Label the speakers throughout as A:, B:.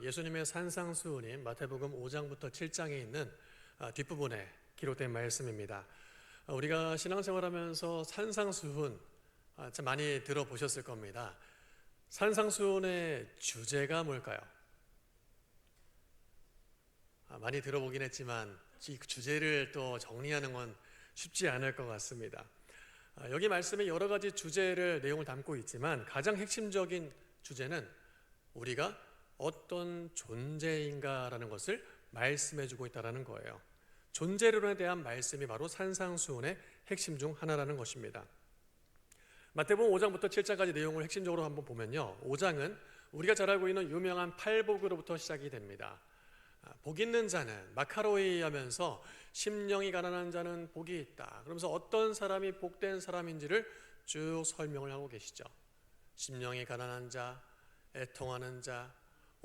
A: 예수님의 산상수훈인 마태복음 5장부터 7장에 있는 뒷부분에 기록된 말씀입니다. 우리가 신앙생활하면서 산상수훈 참 많이 들어보셨을 겁니다. 산상수훈의 주제가 뭘까요? 많이 들어보긴 했지만 이 주제를 또 정리하는 건 쉽지 않을 것 같습니다. 여기 말씀에 여러 가지 주제를 내용을 담고 있지만 가장 핵심적인 주제는 우리가 어떤 존재인가라는 것을 말씀해주고 있다는 거예요. 존재론에 대한 말씀이 바로 산상수훈의 핵심 중 하나라는 것입니다. 마태복음 5장부터 7장까지 내용을 핵심적으로 한번 보면요, 5장은 우리가 잘 알고 있는 유명한 팔복으로부터 시작이 됩니다. 복 있는 자는 마카로이 하면서 심령이 가난한 자는 복이 있다, 그러면서 어떤 사람이 복된 사람인지를 쭉 설명을 하고 계시죠. 심령이 가난한 자, 애통하는 자,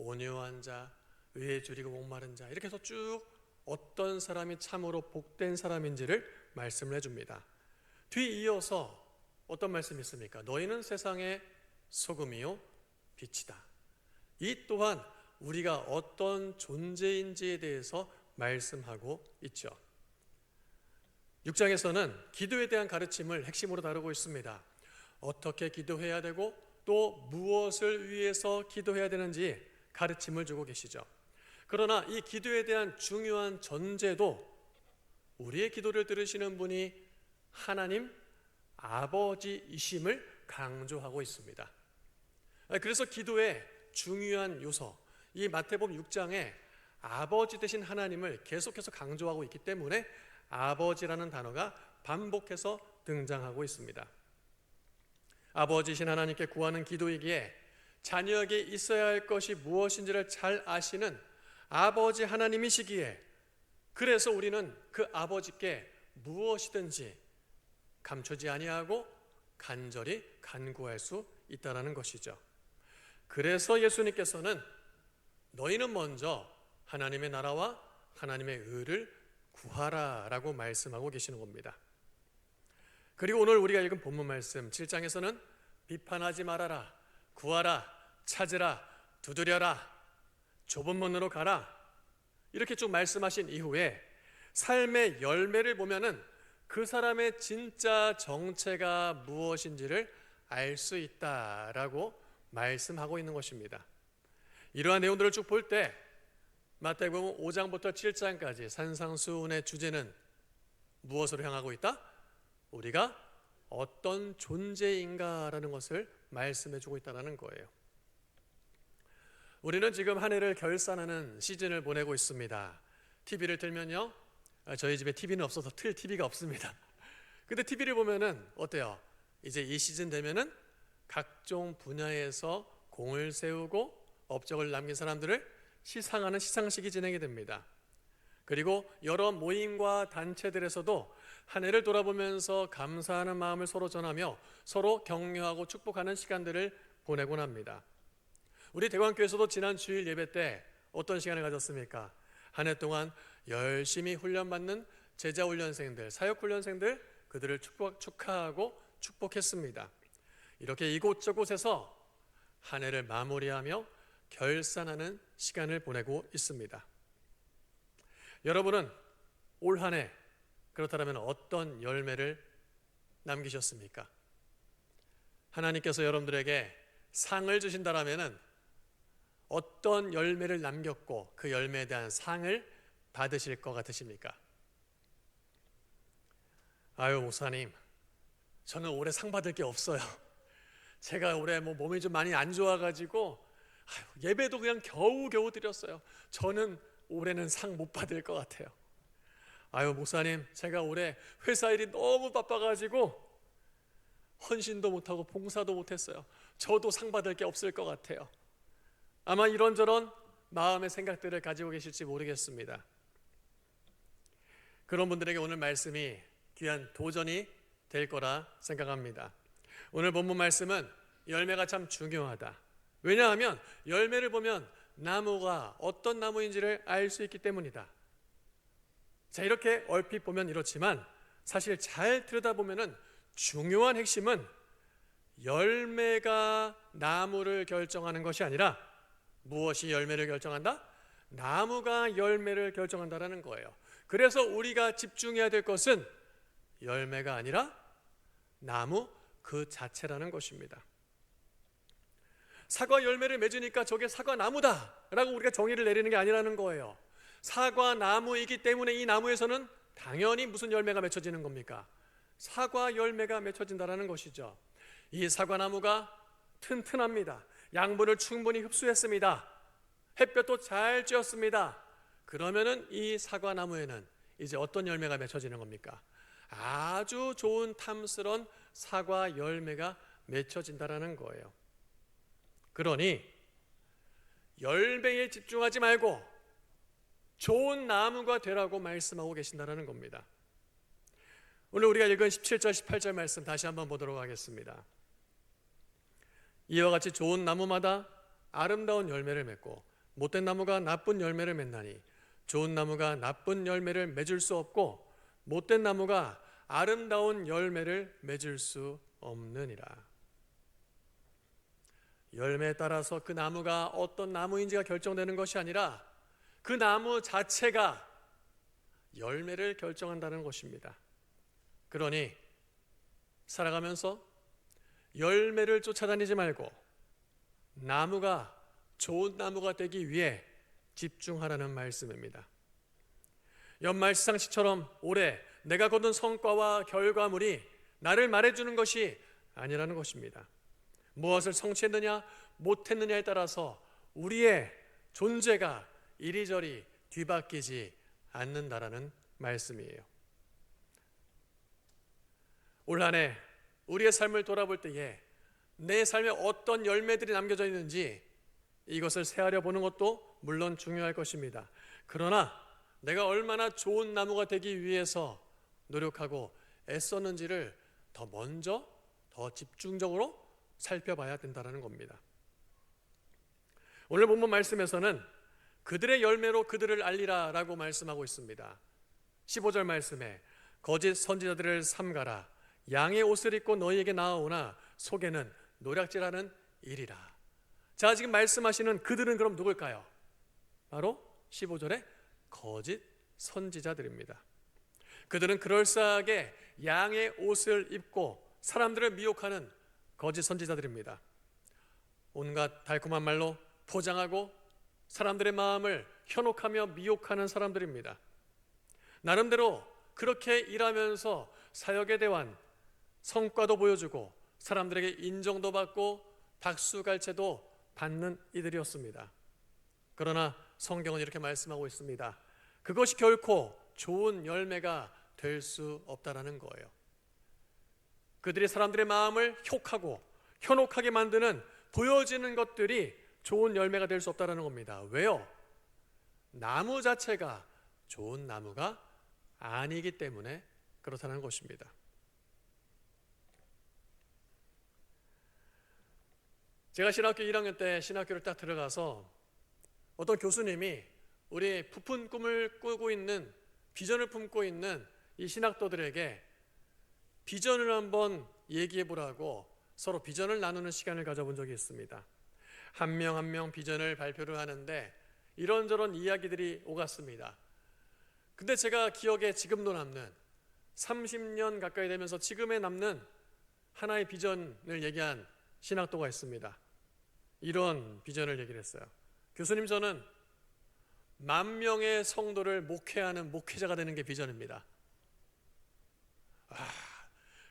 A: 온유한 자, 의에 줄이고 목마른 자, 이렇게 해서 쭉 어떤 사람이 참으로 복된 사람인지를 말씀을 해줍니다. 뒤이어서 어떤 말씀이 있습니까? 너희는 세상의 소금이요 빛이다. 이 또한 우리가 어떤 존재인지에 대해서 말씀하고 있죠. 6장에서는 기도에 대한 가르침을 핵심으로 다루고 있습니다. 어떻게 기도해야 되고 또 무엇을 위해서 기도해야 되는지 가르침을 주고 계시죠. 그러나 이 기도에 대한 중요한 전제도 우리의 기도를 들으시는 분이 하나님 아버지이심을 강조하고 있습니다. 그래서 기도의 중요한 요소, 이 마태복음 6장에 아버지 되신 하나님을 계속해서 강조하고 있기 때문에 아버지라는 단어가 반복해서 등장하고 있습니다. 아버지신 하나님께 구하는 기도이기에 자녀에게 있어야 할 것이 무엇인지를 잘 아시는 아버지 하나님이시기에, 그래서 우리는 그 아버지께 무엇이든지 감추지 아니하고 간절히 간구할 수 있다는 것이죠. 그래서 예수님께서는 너희는 먼저 하나님의 나라와 하나님의 의를 구하라 라고 말씀하고 계시는 겁니다. 그리고 오늘 우리가 읽은 본문 말씀 7장에서는 비판하지 말아라, 구하라, 찾으라, 두드려라, 좁은 문으로 가라, 이렇게 쭉 말씀하신 이후에 삶의 열매를 보면은 그 사람의 진짜 정체가 무엇인지를 알 수 있다라고 말씀하고 있는 것입니다. 이러한 내용들을 쭉 볼 때 마태복음 5장부터 7장까지 산상수훈의 주제는 무엇으로 향하고 있다? 우리가 어떤 존재인가라는 것을 말씀해주고 있다는 거예요. 우리는 지금 한 해를 결산하는 시즌을 보내고 있습니다. TV를 틀면요, 저희 집에 TV는 없어서 틀 TV가 없습니다. 근데 TV를 보면은 어때요? 이제 이 시즌 되면은 각종 분야에서 공을 세우고 업적을 남긴 사람들을 시상하는 시상식이 진행이 됩니다. 그리고 여러 모임과 단체들에서도 한 해를 돌아보면서 감사하는 마음을 서로 전하며 서로 격려하고 축복하는 시간들을 보내곤 합니다. 우리 대광교회에서도 지난 주일 예배 때 어떤 시간을 가졌습니까? 한 해 동안 열심히 훈련받는 제자훈련생들, 사역훈련생들, 그들을 축하하고 축복했습니다. 이렇게 이곳저곳에서 한 해를 마무리하며 결산하는 시간을 보내고 있습니다. 여러분은 올 한 해 그렇다면 어떤 열매를 남기셨습니까? 하나님께서 여러분들에게 상을 주신다라면은 어떤 열매를 남겼고 그 열매에 대한 상을 받으실 것 같으십니까? 아유, 목사님, 저는 올해 상 받을 게 없어요. 제가 올해 몸이 좀 많이 안 좋아가지고 예배도 그냥 겨우겨우 드렸어요. 저는 올해는 상 못 받을 것 같아요. 아유, 목사님, 제가 올해 회사 일이 너무 바빠가지고 헌신도 못하고 봉사도 못했어요. 저도 상 받을 게 없을 것 같아요. 아마 이런저런 마음의 생각들을 가지고 계실지 모르겠습니다. 그런 분들에게 오늘 말씀이 귀한 도전이 될 거라 생각합니다. 오늘 본문 말씀은 열매가 참 중요하다. 왜냐하면 열매를 보면 나무가 어떤 나무인지를 알 수 있기 때문이다. 자, 이렇게 얼핏 보면 이렇지만 사실 잘 들여다보면 중요한 핵심은 열매가 나무를 결정하는 것이 아니라 무엇이 열매를 결정한다? 나무가 열매를 결정한다라는 거예요. 그래서 우리가 집중해야 될 것은 열매가 아니라 나무 그 자체라는 것입니다. 사과 열매를 맺으니까 저게 사과 나무다 라고 우리가 정의를 내리는 게 아니라는 거예요. 사과 나무이기 때문에 이 나무에서는 당연히 무슨 열매가 맺혀지는 겁니까? 사과 열매가 맺혀진다는 것이죠. 이 사과나무가 튼튼합니다. 양분을 충분히 흡수했습니다. 햇볕도 잘 쬐었습니다. 그러면은 이 사과나무에는 이제 어떤 열매가 맺혀지는 겁니까? 아주 좋은 탐스런 사과 열매가 맺혀진다는 거예요. 그러니 열매에 집중하지 말고 좋은 나무가 되라고 말씀하고 계신다는 겁니다. 오늘 우리가 읽은 17절 18절 말씀 다시 한번 보도록 하겠습니다. 이와 같이 좋은 나무마다 아름다운 열매를 맺고 못된 나무가 나쁜 열매를 맺나니 좋은 나무가 나쁜 열매를 맺을 수 없고 못된 나무가 아름다운 열매를 맺을 수 없느니라. 열매에 따라서 그 나무가 어떤 나무인지가 결정되는 것이 아니라 그 나무 자체가 열매를 결정한다는 것입니다. 그러니 살아가면서 열매를 쫓아다니지 말고 나무가 좋은 나무가 되기 위해 집중하라는 말씀입니다. 연말 시상식처럼 올해 내가 거둔 성과와 결과물이 나를 말해주는 것이 아니라는 것입니다. 무엇을 성취했느냐 못했느냐에 따라서 우리의 존재가 이리저리 뒤바뀌지 않는다라는 말씀이에요. 올 한 해 우리의 삶을 돌아볼 때에 내 삶에 어떤 열매들이 남겨져 있는지 이것을 새하려 보는 것도 물론 중요할 것입니다. 그러나 내가 얼마나 좋은 나무가 되기 위해서 노력하고 애썼는지를 더 먼저 더 집중적으로 살펴봐야 된다는 겁니다. 오늘 본문 말씀에서는 그들의 열매로 그들을 알리라 라고 말씀하고 있습니다. 15절 말씀에 거짓 선지자들을 삼가라. 양의 옷을 입고 너희에게 나아오나 속에는 노략질하는 일이라. 자, 지금 말씀하시는 그들은 그럼 누굴까요? 바로 15절에 거짓 선지자들입니다. 그들은 그럴싸하게 양의 옷을 입고 사람들을 미혹하는 거짓 선지자들입니다. 온갖 달콤한 말로 포장하고 사람들의 마음을 현혹하며 미혹하는 사람들입니다. 나름대로 그렇게 일하면서 사역의 대환, 성과도 보여주고 사람들에게 인정도 받고 박수갈채도 받는 이들이었습니다. 그러나 성경은 이렇게 말씀하고 있습니다. 그것이 결코 좋은 열매가 될 수 없다라는 거예요. 그들이 사람들의 마음을 혹하고 현혹하게 만드는 보여지는 것들이 좋은 열매가 될 수 없다라는 겁니다. 왜요? 나무 자체가 좋은 나무가 아니기 때문에 그렇다는 것입니다. 제가 신학교 1학년 때 신학교를 딱 들어가서 어떤 교수님이 우리 부푼 꿈을 꾸고 있는 비전을 품고 있는 이 신학도들에게 비전을 한번 얘기해 보라고 서로 비전을 나누는 시간을 가져본 적이 있습니다. 한 명 한 명 비전을 발표를 하는데 이런저런 이야기들이 오갔습니다. 근데 제가 기억에 지금도 남는 30년 가까이 되면서 지금에 남는 하나의 비전을 얘기한 신학도가 있습니다. 이런 비전을 얘기를 했어요. 교수님, 저는 10,000명의 성도를 목회하는 목회자가 되는 게 비전입니다.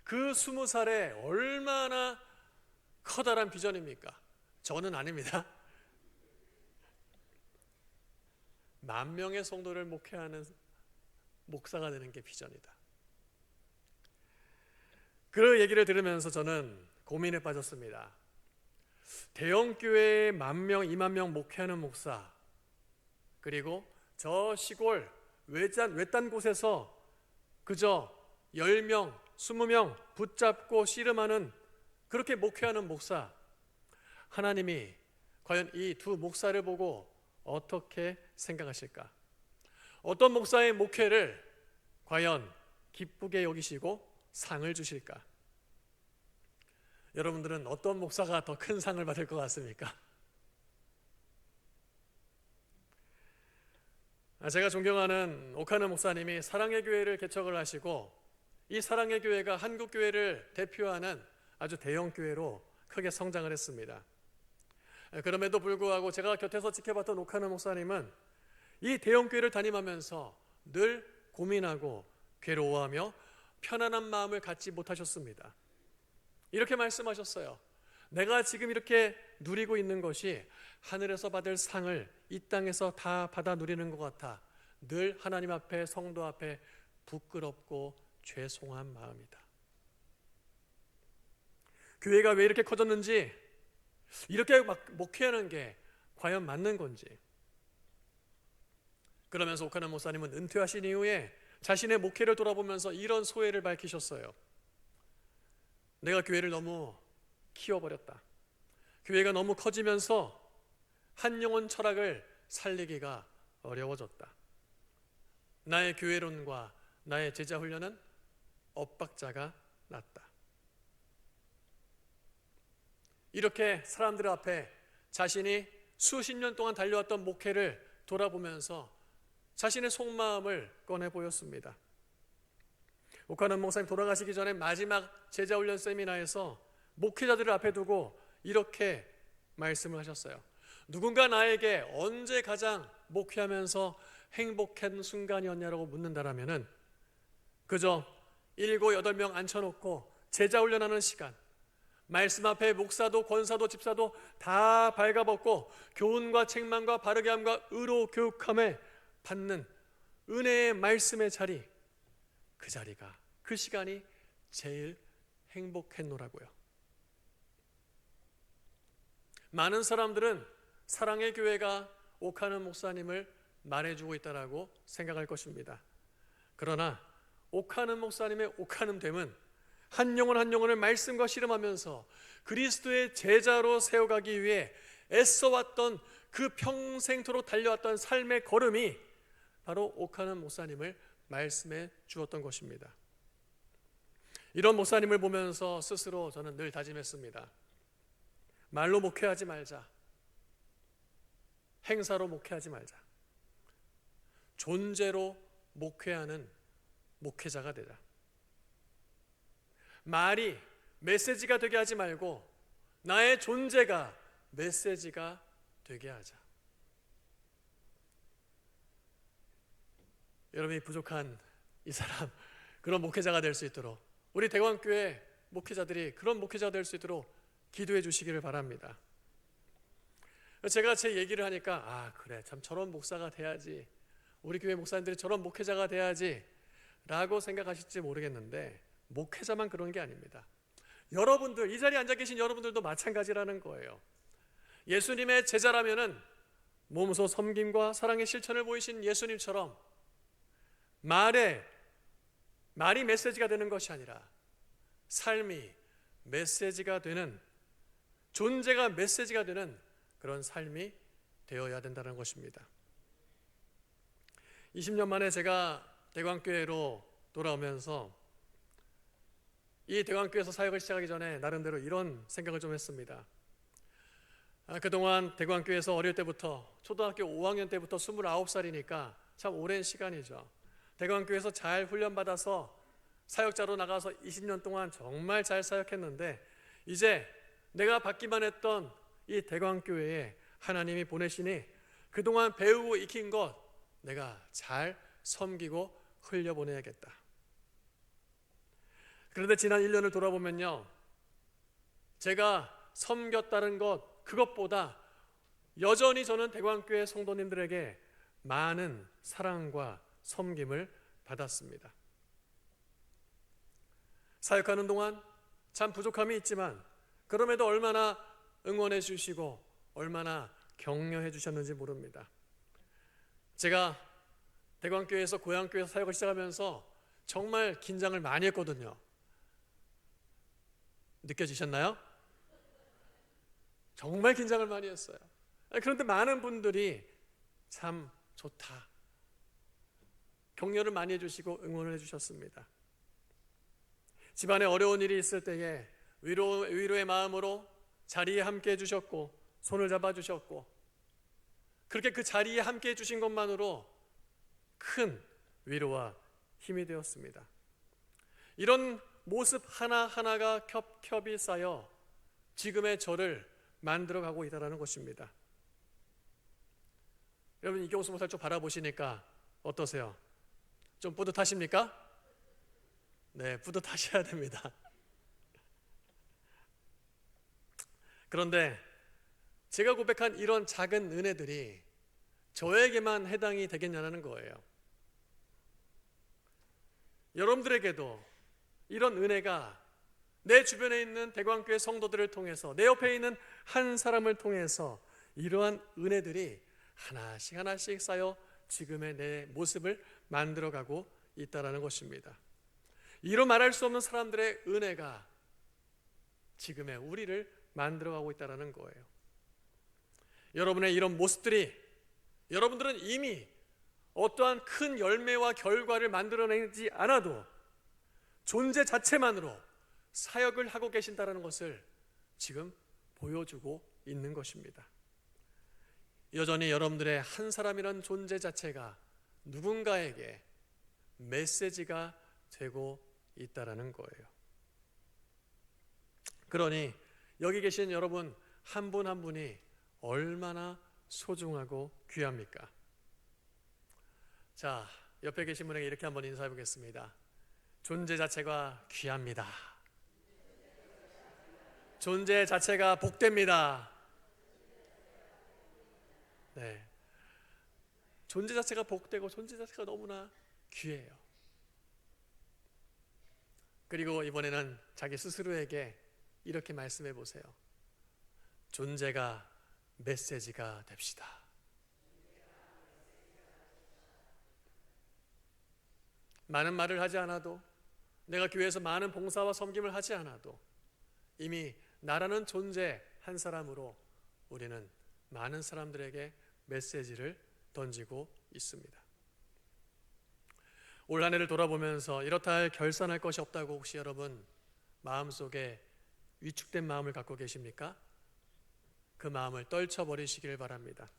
A: 그 20살에 얼마나 커다란 비전입니까? 저는 아닙니다. 10,000명의 성도를 목회하는 목사가 되는 게 비전이다. 그 얘기를 들으면서 저는 고민에 빠졌습니다. 대형교회에 10,000명, 20,000명 목회하는 목사, 그리고 저 시골 외딴 곳에서 그저 10명, 20명 붙잡고 씨름하는 그렇게 목회하는 목사, 하나님이 과연 이 두 목사를 보고 어떻게 생각하실까? 어떤 목사의 목회를 과연 기쁘게 여기시고 상을 주실까? 여러분들은 어떤 목사가 더 큰 상을 받을 것 같습니까? 제가 존경하는 오카노 목사님이 사랑의 교회를 개척을 하시고 이 사랑의 교회가 한국 교회를 대표하는 아주 대형 교회로 크게 성장을 했습니다. 그럼에도 불구하고 제가 곁에서 지켜봤던 오카노 목사님은 이 대형 교회를 담임하면서 늘 고민하고 괴로워하며 편안한 마음을 갖지 못하셨습니다. 이렇게 말씀하셨어요. 내가 지금 이렇게 누리고 있는 것이 하늘에서 받을 상을 이 땅에서 다 받아 누리는 것 같아 늘 하나님 앞에, 성도 앞에 부끄럽고 죄송한 마음이다. 교회가 왜 이렇게 커졌는지, 이렇게 막 목회하는 게 과연 맞는 건지. 그러면서 오카노 목사님은 은퇴하신 이후에 자신의 목회를 돌아보면서 이런 소회를 밝히셨어요. 내가 교회를 너무 키워버렸다. 교회가 너무 커지면서 한 영혼 철학을 살리기가 어려워졌다. 나의 교회론과 나의 제자 훈련은 엇박자가 났다. 이렇게 사람들 앞에 자신이 수십 년 동안 달려왔던 목회를 돌아보면서 자신의 속마음을 꺼내 보였습니다. 오카노 목사님 돌아가시기 전에 마지막 제자훈련 세미나에서 목회자들을 앞에 두고 이렇게 말씀을 하셨어요. 누군가 나에게 언제 가장 목회하면서 행복한 순간이었냐라고 묻는다라면은 그저 7, 8명 앉혀놓고 제자훈련하는 시간, 말씀 앞에 목사도 권사도 집사도 다 발가벗고 교훈과 책망과 바르게 함과 의로 교육함에 받는 은혜의 말씀의 자리, 그 자리가, 그 시간이 제일 행복했노라고요. 많은 사람들은 사랑의 교회가 오카노 목사님을 말해주고 있다라고 생각할 것입니다. 그러나 오카노 목사님의 오카노됨은 한 영혼 한 영혼을 말씀과 씨름하면서 그리스도의 제자로 세워가기 위해 애써왔던 그 평생토록 달려왔던 삶의 걸음이 바로 오카노 목사님을 말씀해 주었던 것입니다. 이런 목사님을 보면서 스스로 저는 늘 다짐했습니다. 말로 목회하지 말자. 행사로 목회하지 말자. 존재로 목회하는 목회자가 되자. 말이 메시지가 되게 하지 말고 나의 존재가 메시지가 되게 하자. 여러분이 부족한 이 사람, 그런 목회자가 될 수 있도록, 우리 대광교회 목회자들이 그런 목회자가 될 수 있도록 기도해 주시기를 바랍니다. 제가 제 얘기를 하니까 그래, 참 저런 목사가 돼야지, 우리 교회 목사님들이 저런 목회자가 돼야지 라고 생각하실지 모르겠는데 목회자만 그런 게 아닙니다. 여러분들, 이 자리에 앉아 계신 여러분들도 마찬가지라는 거예요. 예수님의 제자라면은 몸소 섬김과 사랑의 실천을 보이신 예수님처럼 말이 메시지가 되는 것이 아니라 삶이 메시지가 되는, 존재가 메시지가 되는 그런 삶이 되어야 된다는 것입니다. 20년 만에 제가 대광교회로 돌아오면서 이 대광교회에서 사역을 시작하기 전에 나름대로 이런 생각을 좀 했습니다. 그동안 대광교회에서 어릴 때부터, 초등학교 5학년 때부터 29살이니까 참 오랜 시간이죠. 대광교회에서 잘 훈련받아서 사역자로 나가서 20년 동안 정말 잘 사역했는데 이제 내가 받기만 했던 이 대광교회에 하나님이 보내시니 그동안 배우고 익힌 것 내가 잘 섬기고 흘려보내야겠다. 그런데 지난 1년을 돌아보면요, 제가 섬겼다는 것, 그것보다 여전히 저는 대광교회 성도님들에게 많은 사랑과 섬김을 받았습니다. 사역하는 동안 참 부족함이 있지만 그럼에도 얼마나 응원해 주시고 얼마나 격려해 주셨는지 모릅니다. 제가 대광교회에서 고향교회에서 사역을 시작하면서 정말 긴장을 많이 했거든요. 느껴지셨나요? 정말 긴장을 많이 했어요. 그런데 많은 분들이 참 좋다, 격려를 많이 해주시고 응원을 해주셨습니다. 집안에 어려운 일이 있을 때에 위로의 마음으로 자리에 함께 해주셨고 손을 잡아주셨고, 그렇게 그 자리에 함께 해주신 것만으로 큰 위로와 힘이 되었습니다. 이런 모습 하나하나가 겹겹이 쌓여 지금의 저를 만들어가고 있다는 것입니다. 여러분 이경수 목사를 좀 바라보시니까 어떠세요? 좀 뿌듯하십니까? 네, 뿌듯하셔야 됩니다. 그런데 제가 고백한 이런 작은 은혜들이 저에게만 해당이 되겠냐는 거예요. 여러분들에게도 이런 은혜가 내 주변에 있는 대광교회 성도들을 통해서, 내 옆에 있는 한 사람을 통해서 이러한 은혜들이 하나씩 하나씩 쌓여 지금의 내 모습을 만들어가고 있다는 것입니다. 이로 말할 수 없는 사람들의 은혜가 지금의 우리를 만들어가고 있다는 거예요. 여러분의 이런 모습들이, 여러분들은 이미 어떠한 큰 열매와 결과를 만들어내지 않아도 존재 자체만으로 사역을 하고 계신다는 것을 지금 보여주고 있는 것입니다. 여전히 여러분들의 한 사람이라는 존재 자체가 누군가에게 메시지가 되고 있다는 거예요. 그러니 여기 계신 여러분 한 분 한 분이 얼마나 소중하고 귀합니까? 자, 옆에 계신 분에게 이렇게 한번 인사해 보겠습니다. 존재 자체가 귀합니다. 존재 자체가 복됩니다. 네, 존재 자체가 복되고 존재 자체가 너무나 귀해요. 그리고 이번에는 자기 스스로에게 이렇게 말씀해 보세요. 존재가 메시지가 됩시다. 많은 말을 하지 않아도, 내가 교회에서 많은 봉사와 섬김을 하지 않아도 이미 나라는 존재 한 사람으로 우리는 많은 사람들에게 메시지를 던지고 있습니다. 올 한 해를 돌아보면서 이렇다 할 결산할 것이 없다고 혹시 여러분 마음속에 위축된 마음을 갖고 계십니까? 그 마음을 떨쳐버리시길 바랍니다.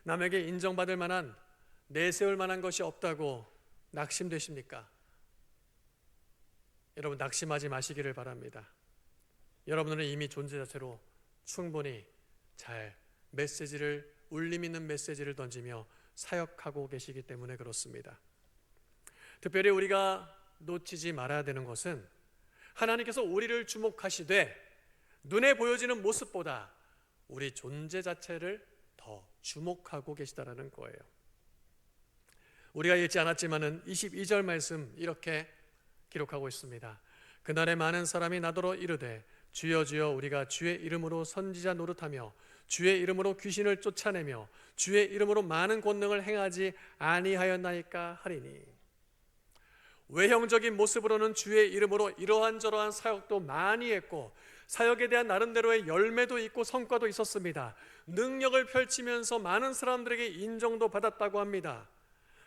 A: 남에게 인정받을 만한, 내세울 만한 것이 없다고 낙심되십니까? 여러분 낙심하지 마시기를 바랍니다. 여러분은 이미 존재 자체로 충분히 잘 메시지를, 울림 있는 메시지를 던지며 사역하고 계시기 때문에 그렇습니다. 특별히 우리가 놓치지 말아야 되는 것은 하나님께서 우리를 주목하시되 눈에 보여지는 모습보다 우리 존재 자체를 더 주목하고 계시다는 거예요. 우리가 읽지 않았지만은 22절 말씀 이렇게 기록하고 있습니다. 그날에 많은 사람이 나더러 이르되 주여 주여 우리가 주의 이름으로 선지자 노릇하며 주의 이름으로 귀신을 쫓아내며 주의 이름으로 많은 권능을 행하지 아니하였나이까 하리니. 외형적인 모습으로는 주의 이름으로 이러한저러한 사역도 많이 했고 사역에 대한 나름대로의 열매도 있고 성과도 있었습니다. 능력을 펼치면서 많은 사람들에게 인정도 받았다고 합니다.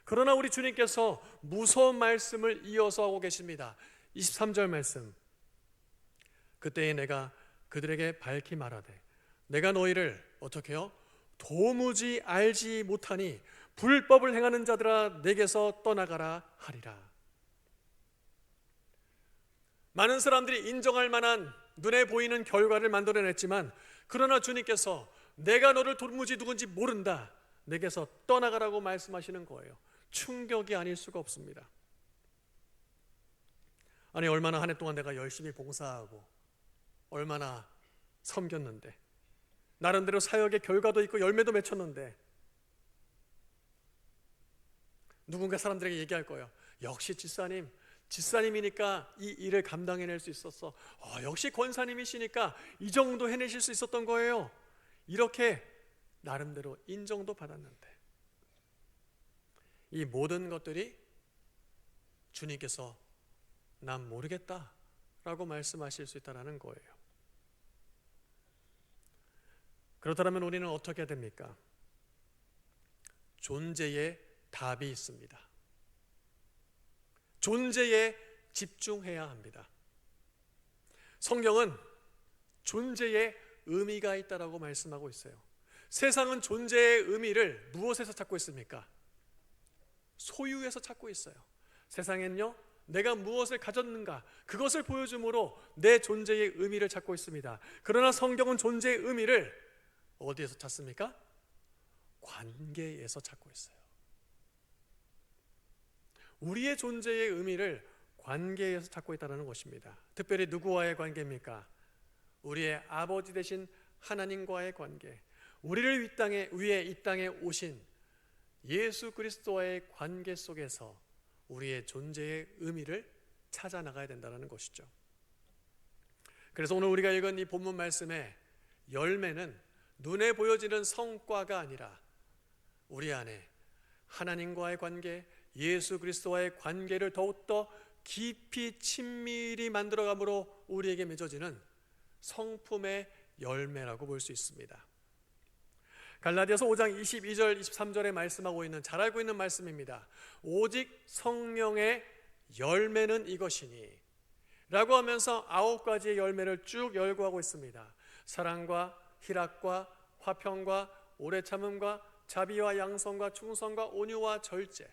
A: 그러나 우리 주님께서 무서운 말씀을 이어서 하고 계십니다. 23절 말씀. 그때에 내가 그들에게 밝히 말하되 내가 너희를 어떻게 해요? 도무지 알지 못하니 불법을 행하는 자들아 내게서 떠나가라 하리라. 많은 사람들이 인정할 만한 눈에 보이는 결과를 만들어냈지만 그러나 주님께서 내가 너를 도무지 누군지 모른다, 내게서 떠나가라고 말씀하시는 거예요. 충격이 아닐 수가 없습니다. 아니 얼마나 한 해 동안 내가 열심히 봉사하고 얼마나 섬겼는데 나름대로 사역의 결과도 있고 열매도 맺혔는데 누군가 사람들에게 얘기할 거예요. 역시 집사님이니까 이 일을 감당해낼 수 있었어. 역시 권사님이시니까 이 정도 해내실 수 있었던 거예요. 이렇게 나름대로 인정도 받았는데 이 모든 것들이 주님께서 난 모르겠다라고 말씀하실 수 있다는 거예요. 그렇다면 우리는 어떻게 해야 됩니까? 존재의 답이 있습니다. 존재에 집중해야 합니다. 성경은 존재의 의미가 있다라고 말씀하고 있어요. 세상은 존재의 의미를 무엇에서 찾고 있습니까? 소유에서 찾고 있어요. 세상엔요, 내가 무엇을 가졌는가 그것을 보여줌으로 내 존재의 의미를 찾고 있습니다. 그러나 성경은 존재의 의미를 어디에서 찾습니까? 관계에서 찾고 있어요. 우리의 존재의 의미를 관계에서 찾고 있다는 것입니다. 특별히 누구와의 관계입니까? 우리의 아버지 되신 하나님과의 관계, 우리를 위해 이 땅에 오신 예수 그리스도와의 관계 속에서 우리의 존재의 의미를 찾아 나가야 된다는 것이죠. 그래서 오늘 우리가 읽은 이 본문 말씀의 열매는 눈에 보여지는 성과가 아니라 우리 안에 하나님과의 관계, 예수 그리스도와의 관계를 더욱더 깊이 친밀히 만들어감으로 우리에게 맺어지는 성품의 열매라고 볼 수 있습니다. 갈라디아서 5장 22절 23절에 말씀하고 있는, 잘 알고 있는 말씀입니다. 오직 성령의 열매는 이것이니 라고 하면서 9가지의 열매를 쭉 열거하고 있습니다. 사랑과 희락과 화평과 오래 참음과 자비와 양성과 충성과 온유와 절제.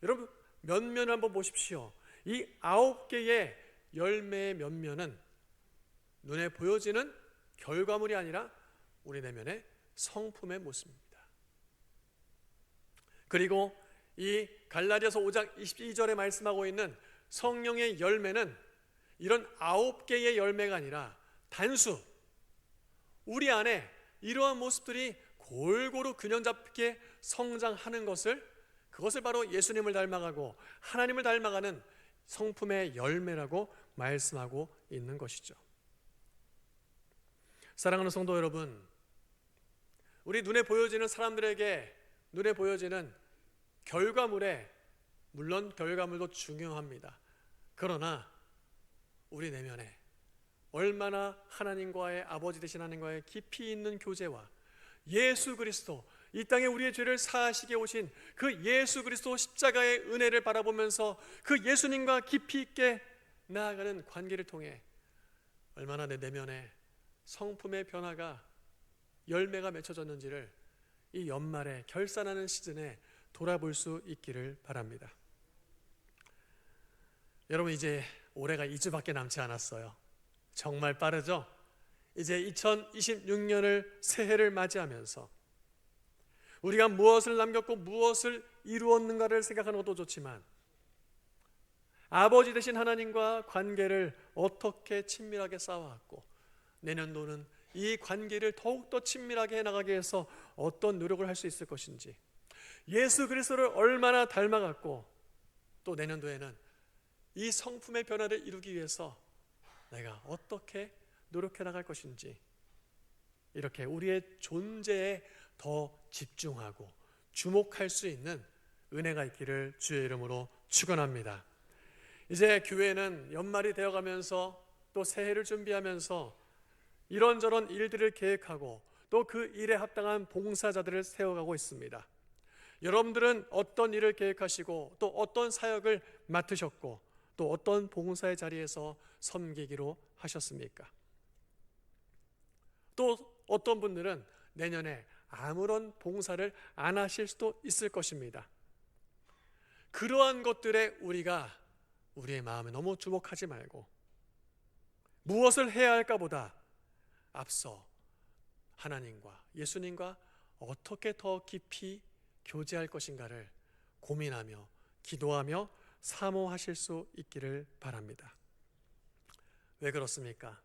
A: 여러분 면면을 한번 보십시오. 이 9개의 열매의 면면은 눈에 보여지는 결과물이 아니라 우리 내면의 성품의 모습입니다. 그리고 이 갈라디아서 5장 22절에 말씀하고 있는 성령의 열매는 이런 9개의 열매가 아니라 단수, 우리 안에 이러한 모습들이 골고루 균형 잡게 성장하는 그것을 바로 예수님을 닮아가고 하나님을 닮아가는 성품의 열매라고 말씀하고 있는 것이죠. 사랑하는 성도 여러분, 우리 눈에 보여지는 사람들에게 눈에 보여지는 결과물에 물론 결과물도 중요합니다. 그러나 우리 내면에 얼마나 하나님과의 아버지 되신 하나님과의 깊이 있는 교제와 예수 그리스도, 이 땅에 우리의 죄를 사하시게 오신 그 예수 그리스도 십자가의 은혜를 바라보면서 그 예수님과 깊이 있게 나아가는 관계를 통해 얼마나 내 내면에 성품의 변화가 열매가 맺혀졌는지를 이 연말에 결산하는 시즌에 돌아볼 수 있기를 바랍니다. 여러분 이제 올해가 2주밖에 남지 않았어요. 정말 빠르죠? 이제 2026년을 새해를 맞이하면서 우리가 무엇을 남겼고 무엇을 이루었는가를 생각하는 것도 좋지만 아버지 되신 하나님과 관계를 어떻게 친밀하게 쌓아왔고 내년도는 이 관계를 더욱더 친밀하게 해나가기 위해서 어떤 노력을 할 수 있을 것인지, 예수 그리스도를 얼마나 닮아갔고 또 내년도에는 이 성품의 변화를 이루기 위해서 내가 어떻게 노력해 나갈 것인지, 이렇게 우리의 존재에 더 집중하고 주목할 수 있는 은혜가 있기를 주의 이름으로 축원합니다. 이제 교회는 연말이 되어가면서 또 새해를 준비하면서 이런저런 일들을 계획하고 또 그 일에 합당한 봉사자들을 세워가고 있습니다. 여러분들은 어떤 일을 계획하시고 또 어떤 사역을 맡으셨고 또 어떤 봉사의 자리에서 섬기기로 하셨습니까? 또 어떤 분들은 내년에 아무런 봉사를 안 하실 수도 있을 것입니다. 그러한 것들에 우리가 우리의 마음에 너무 주목하지 말고 무엇을 해야 할까 보다 앞서 하나님과 예수님과 어떻게 더 깊이 교제할 것인가를 고민하며 기도하며 사모하실 수 있기를 바랍니다. 왜 그렇습니까?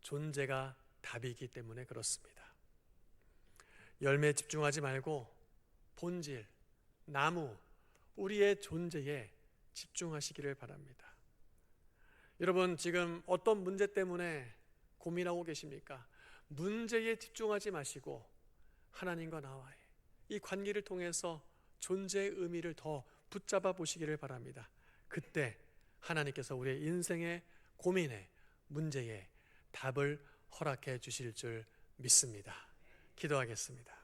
A: 존재가 답이기 때문에 그렇습니다. 열매에 집중하지 말고 본질, 나무, 우리의 존재에 집중하시기를 바랍니다. 여러분 지금 어떤 문제 때문에 고민하고 계십니까? 문제에 집중하지 마시고 하나님과 나와의 이 관계를 통해서 존재의 의미를 더 붙잡아 보시기를 바랍니다. 그때 하나님께서 우리의 인생의 고민에 문제에 답을 허락해 주실 줄 믿습니다. 기도하겠습니다.